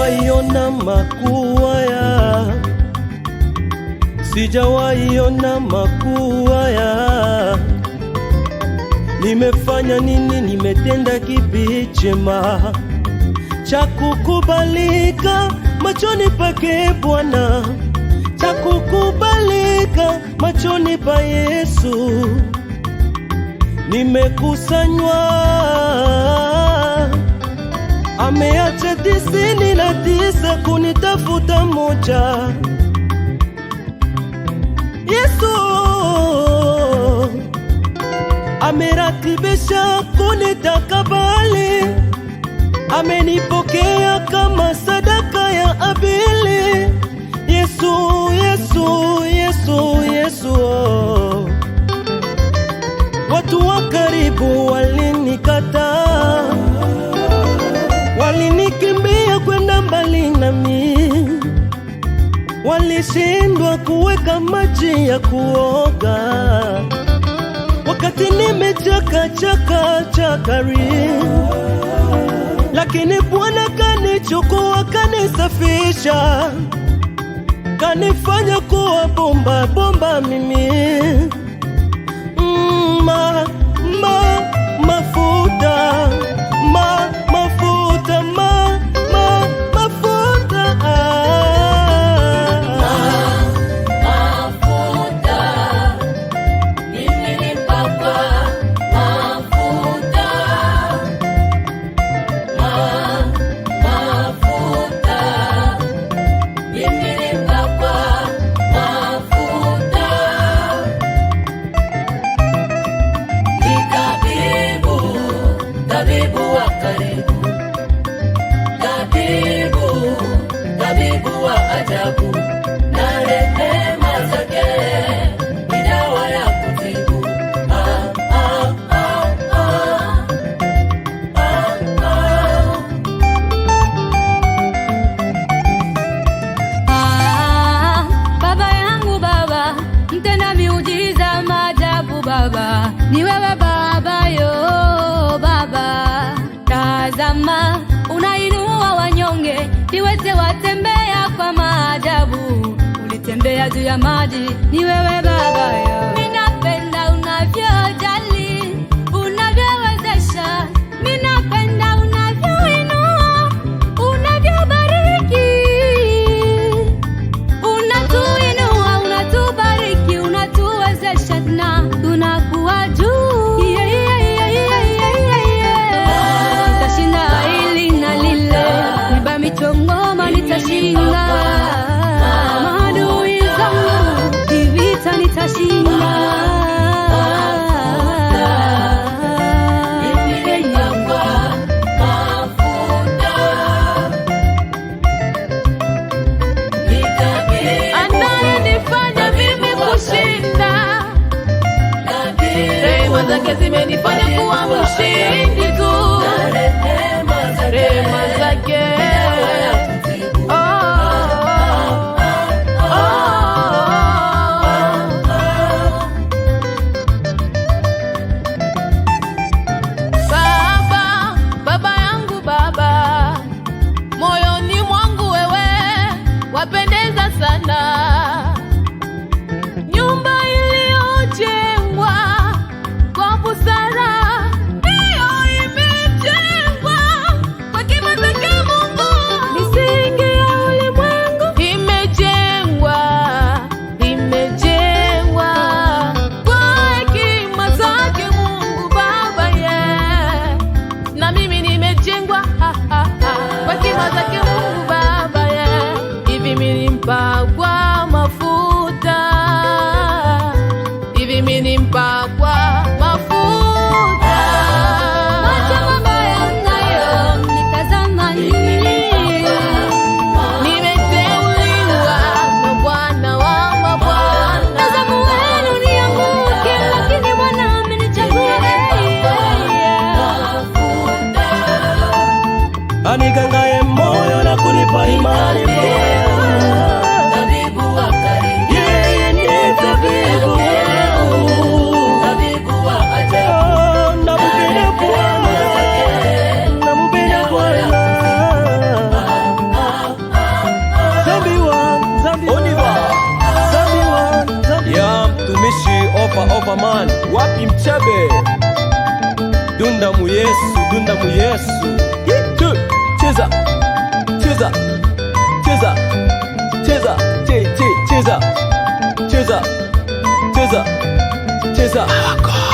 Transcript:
Sijawahi ona makuu haya, sijawahi ona makuu haya. Nimefanya nini? Nimetenda kipi chema cha kukubalika machoni pake Bwana, cha kukubalika machoni pa Yesu? Nimekusanywa, ameacha 99 kunitafuta moja. Yesu ameratibisha kunitakabali, amenipokea kama sadaka ya Abeli. Yesu, Yesu, Yesu, Yesu. Watu wa karibu walinikataa, walinikimbia kwenda mbali nami, walishindwa kuweka maji ya kuoga wakati nimechakari. Lakini Bwana kanichukua, kanisafisha, kanifanya kuwa bomba mimi. Mafuta tabibu wa ajabu, na rehema zake ni dawa ya kutibu. Baba yangu, Baba mtenda miujiza maajabu, Baba ni wewe Baba, yo Baba. Tazama, unainua wanyonge, viwete watembea kwa maajabu. Ulitembea juu ya maji, ni wewe Baba yo. Ninapenda unavyojali, unavyowezesha, ninapenda unavyoinua, unavyobariki. Unatuinua, unatubariki, unatuwezesha na tunakuwa juu. Ngoma nitashinda, maadui zangu kivita nitashinda. Anayenifanya mimi kushinda, rehema zake zimenifanya kuwa mshindi tu, rehema zake. Baba yangu, Baba, moyoni mwangu wewe wapendeza sana. Nyumba iliyojengwa kwa busara, ndiyo imejengwa kwa kima zake Mungu. Misingi ya ulimwengu imejengwa kwa hekima zake Mungu Baba, yeah. Na mimi nimejengwa kwa hekima zake Mungu Baba, yeah. Hivi mimi mpagwa damu Yesu. Cheza, cheza, cheza, cheza, cheza, cheza, cheza, cheza, cheza.